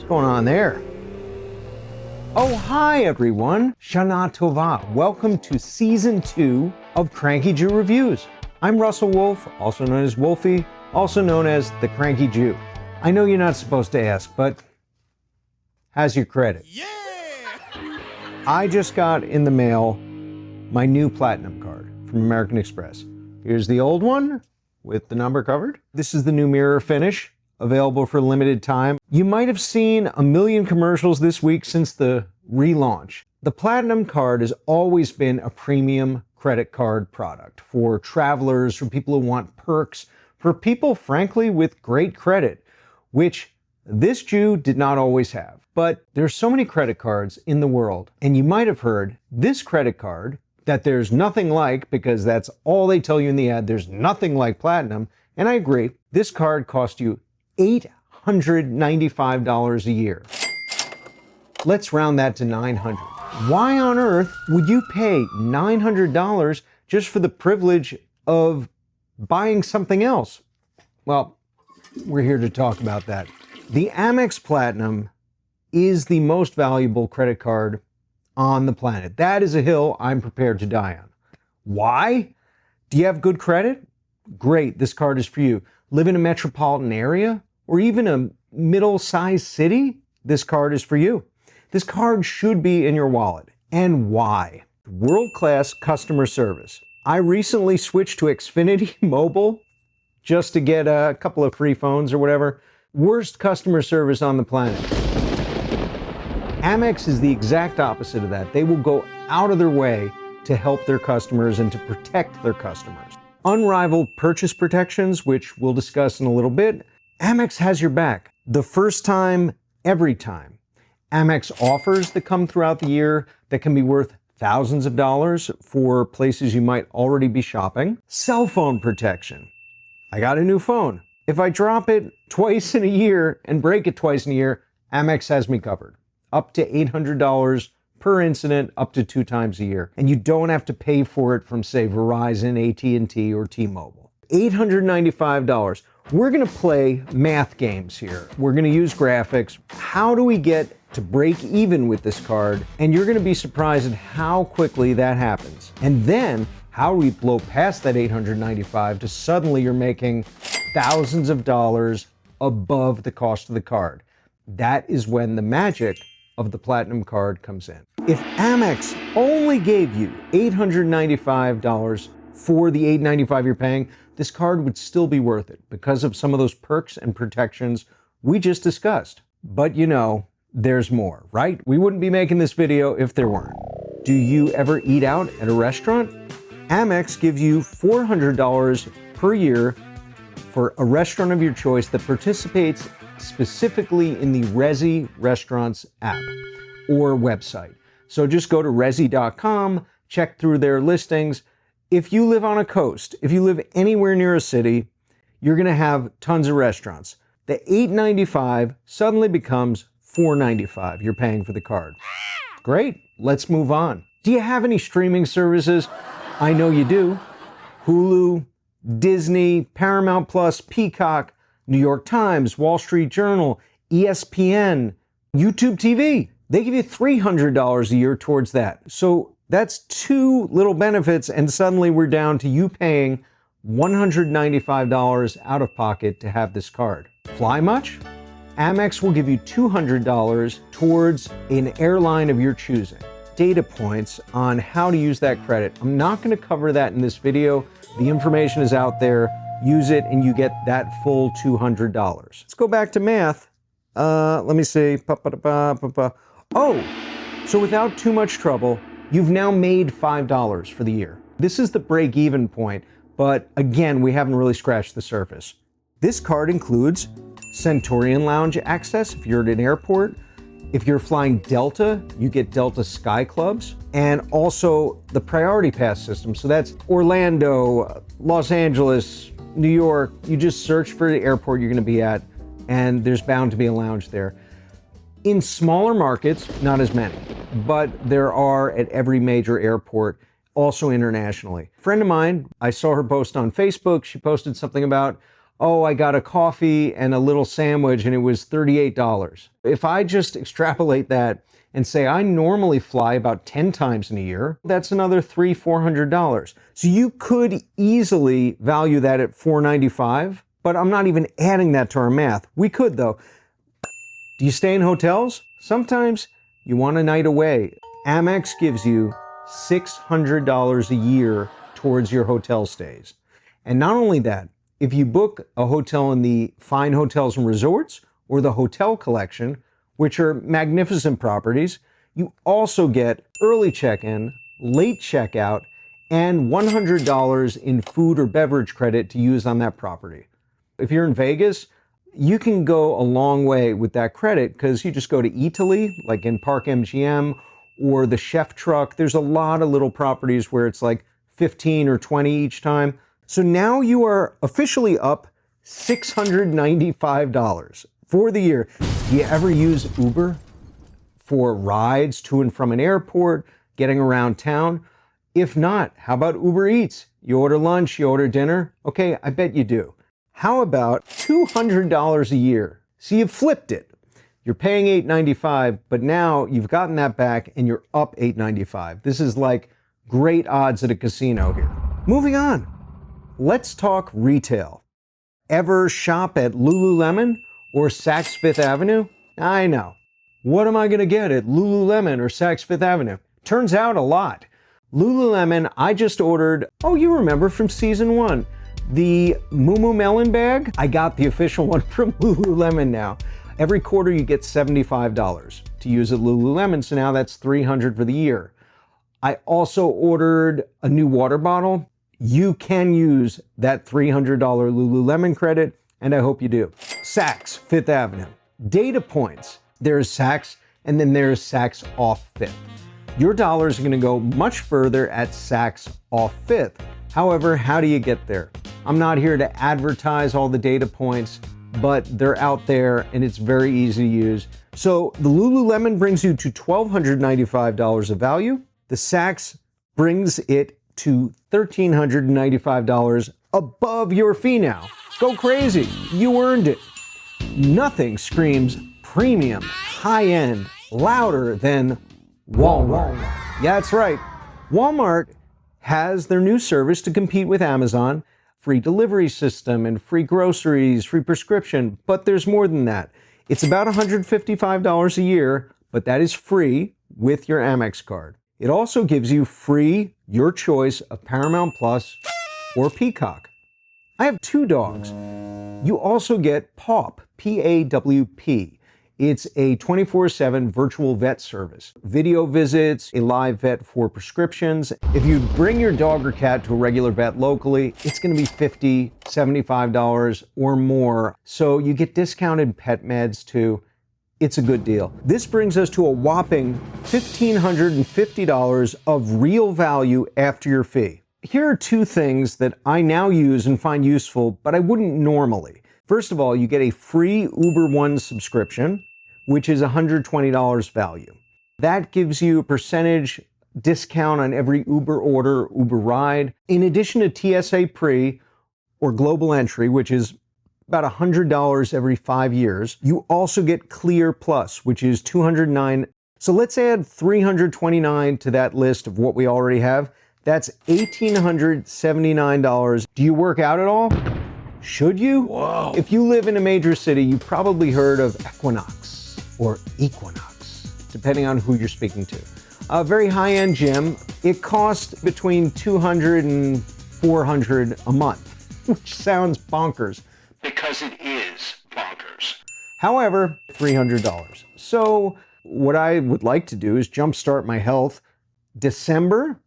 going on there? Oh, hi everyone. Shana Tova. Welcome to season 2 of Cranky Jew Reviews. I'm Russell Wolf, also known as Wolfie, also known as the Cranky Jew. I know you're not supposed to ask, but how's your credit? Yeah! I just got in the mail my new Platinum card from American Express. Here's the old one with the number covered. This is the new mirror finish, available for a limited time. You might have seen a million commercials this week since the relaunch. The Platinum card has always been a premium credit card product for travelers, for people who want perks, for people, frankly, with great credit, which this Jew did not always have. But there's so many credit cards in the world, and you might have heard this credit card that there's nothing like, because that's all they tell you in the ad, there's nothing like Platinum, and I agree. This card costs you $895 a year. Let's round that to $900. Why on earth would you pay $900 just for the privilege of buying something else? Well, we're here to talk about that. The Amex Platinum is the most valuable credit card on the planet. That is a hill I'm prepared to die on. Why? Do you have good credit? Great, this card is for you. Live in a metropolitan area or even a middle-sized city? This card is for you. This card should be in your wallet. And why? World-class customer service. I recently switched to Xfinity Mobile just to get a couple of free phones or whatever. Worst customer service on the planet. Amex is the exact opposite of that. They will go out of their way to help their customers and to protect their customers. Unrivaled purchase protections, which we'll discuss in a little bit. Amex has your back. The first time, every time. Amex offers that come throughout the year that can be worth thousands of dollars for places you might already be shopping. Cell phone protection. I got a new phone. If I drop it twice in a year and break it twice in a year, Amex has me covered. Up to $800 per incident, up to 2 times a year. And you don't have to pay for it from, say, Verizon, AT&T, or T-Mobile. $895. We're gonna play math games here. We're gonna use graphics. How do we get to break even with this card? And you're gonna be surprised at how quickly that happens. And then, how do we blow past that $895 to suddenly you're making thousands of dollars above the cost of the card? That is when the magic of the Platinum card comes in. If Amex only gave you $895 for the $895 you're paying, this card would still be worth it because of some of those perks and protections we just discussed. But you know, there's more, right? We wouldn't be making this video if there weren't. Do you ever eat out at a restaurant? Amex gives you $400 per year for a restaurant of your choice that participates specifically in the Resy Restaurants app or website. So just go to resy.com, check through their listings. If you live on a coast, if you live anywhere near a city, you're gonna have tons of restaurants. The $895 suddenly becomes $495 you're paying for the card. Great, let's move on. Do you have any streaming services? I know you do. Hulu, Disney, Paramount Plus, Peacock, New York Times, Wall Street Journal, ESPN, YouTube TV. They give you $300 a year towards that. So that's 2 little benefits, and suddenly we're down to you paying $195 out of pocket to have this card. Fly much? Amex will give you $200 towards an airline of your choosing. Data points on how to use that credit. I'm not going to cover that in this video. The information is out there. Use it and you get that full $200. Let's go back to math. Let me see. Oh, so without too much trouble, you've now made $5 for the year. This is the break-even point, but again, we haven't really scratched the surface. This card includes Centurion Lounge access if you're at an airport. If you're flying Delta, you get Delta Sky Clubs, and also the Priority Pass system. So that's Orlando, Los Angeles, New York. You just search for the airport you're gonna be at, and there's bound to be a lounge there. In smaller markets, not as many, but there are at every major airport, also internationally. A friend of mine, I saw her post on Facebook. She posted something about oh, I got a coffee and a little sandwich and it was $38. If I just extrapolate that and say I normally fly about 10 times in a year, that's another $300-400. So you could easily value that at $495, but I'm not even adding that to our math. We could though. Do you stay in hotels? Sometimes you want a night away. Amex gives you $600 a year towards your hotel stays. And not only that, if you book a hotel in the Fine Hotels and Resorts or the Hotel Collection, which are magnificent properties, you also get early check-in, late checkout, and $100 in food or beverage credit to use on that property. If you're in Vegas, you can go a long way with that credit because you just go to Italy, like in Park MGM, or the Chef Truck. There's a lot of little properties where it's like 15 or 20 each time. So now you are officially up $695 for the year. Do you ever use Uber for rides to and from an airport, getting around town? If not, how about Uber Eats? You order lunch, you order dinner? Okay, I bet you do. How about $200 a year? So you've flipped it. You're paying $895, but now you've gotten that back and you're up $895. This is like great odds at a casino here. Moving on. Let's talk retail. Ever shop at Lululemon or Saks Fifth Avenue? I know. What am I going to get at Lululemon or Saks Fifth Avenue? Turns out a lot. Lululemon, I just ordered, oh, you remember from season 1, the Moo Melon bag? I got the official one from Lululemon now. Every quarter you get $75 to use at Lululemon, so now that's $300 for the year. I also ordered a new water bottle. You can use that $300 Lululemon credit, and I hope you do. Saks Fifth Avenue. Data points. There's Saks, and then there's Saks off Fifth. Your dollars are going to go much further at Saks off Fifth. However, how do you get there? I'm not here to advertise all the data points, but they're out there and it's very easy to use. So the Lululemon brings you to $1,295 of value. The Saks brings it to $1,395 above your fee now. Go crazy. You earned it. Nothing screams premium, high-end, louder than Walmart. Yeah, that's right. Walmart has their new service to compete with Amazon. Free delivery system and free groceries, free prescription, but there's more than that. It's about $155 a year, but that is free with your Amex card. It also gives you free, your choice of Paramount Plus or Peacock. I have 2 dogs. You also get PAWP, P-A-W-P. It's a 24/7 virtual vet service. Video visits, a live vet for prescriptions. If you bring your dog or cat to a regular vet locally, it's going to be $50, $75 or more. So you get discounted pet meds too. It's a good deal. This brings us to a whopping $1,550 of real value after your fee. Here are 2 things that I now use and find useful, but I wouldn't normally. First of all, you get a free Uber One subscription, which is $120 value. That gives you a percentage discount on every Uber order, Uber ride. In addition to TSA Pre or Global Entry, which is about $100 every 5 years, you also get Clear Plus, which is $209. So let's add $329 to that list of what we already have. That's $1,879. Do you work out at all? Should you? Whoa. If you live in a major city, you've probably heard of Equinox or Equinox, depending on who you're speaking to. A very high-end gym. It costs between $200 and $400 a month, which sounds bonkers. Because it is bonkers. However, $300. So what I would like to do is jumpstart my health December,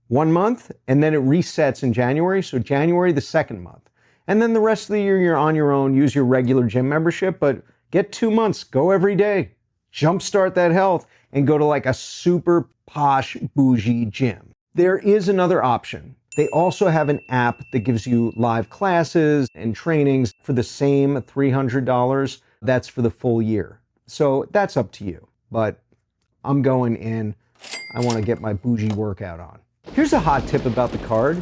1 month, and then it resets in January. So January, the 2nd month. And then the rest of the year, you're on your own. Use your regular gym membership, but get 2 months. Go every day. Jumpstart that health and go to like a super posh, bougie gym. There is another option. They also have an app that gives you live classes and trainings for the same $300. That's for the full year. So that's up to you. But I'm going in. I want to get my bougie workout on. Here's a hot tip about the card.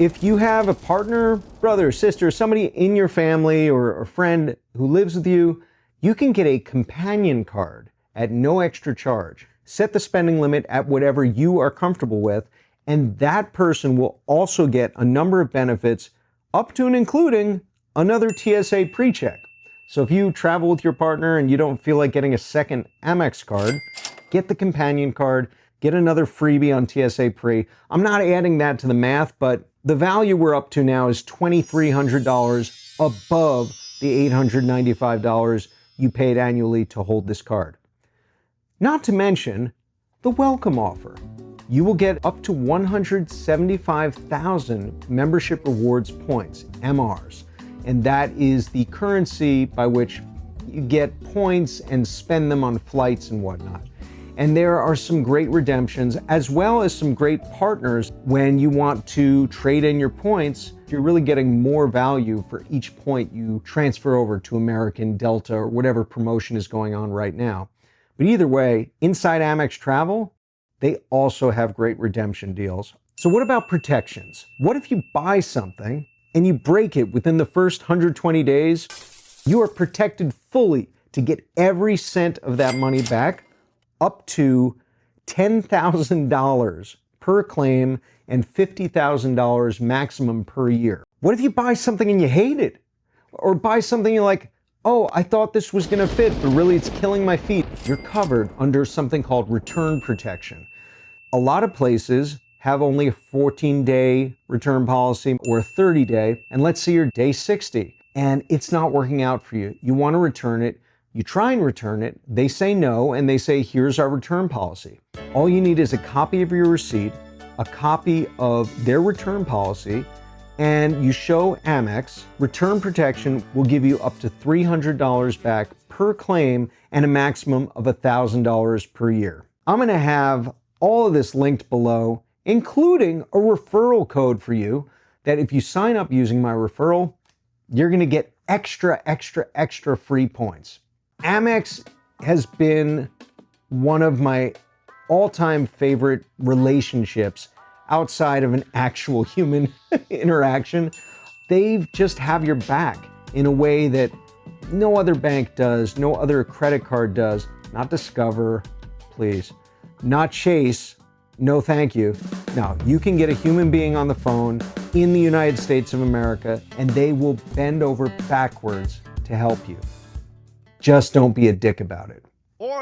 If you have a partner, brother, sister, somebody in your family or a friend who lives with you, you can get a companion card at no extra charge. Set the spending limit at whatever you are comfortable with, and that person will also get a number of benefits up to and including another TSA pre-check. So if you travel with your partner and you don't feel like getting a second Amex card, get the companion card, get another freebie on TSA pre. I'm not adding that to the math, but the value we're up to now is $2,300 above the $895 you paid annually to hold this card. Not to mention the welcome offer. You will get up to 175,000 membership rewards points, MRs, and that is the currency by which you get points and spend them on flights and whatnot. And there are some great redemptions as well as some great partners when you want to trade in your points. You're really getting more value for each point you transfer over to American, Delta, or whatever promotion is going on right now. But either way, inside Amex Travel, they also have great redemption deals. So what about protections? What if you buy something and you break it within the first 120 days? You are protected fully to get every cent of that money back, up to $10,000 per claim and $50,000 maximum per year. What if you buy something and you hate it? Or buy something you're like, oh, I thought this was gonna fit, but really it's killing my feet. You're covered under something called return protection. A lot of places have only a 14-day return policy or a 30-day, and let's say you're day 60 and it's not working out for you. You wanna return it. You try and return it, they say no, and they say, here's our return policy. All you need is a copy of your receipt, a copy of their return policy, and you show Amex. Return protection will give you up to $300 back per claim and a maximum of $1,000 per year. I'm gonna have all of this linked below, including a referral code for you that if you sign up using my referral, you're gonna get extra free points. Amex has been one of my all-time favorite relationships outside of an actual human interaction. They just have your back in a way that no other bank does, no other credit card does. Not Discover, please. Not Chase, no thank you. No, you can get a human being on the phone in the United States of America and they will bend over backwards to help you. Just don't be a dick about it. Or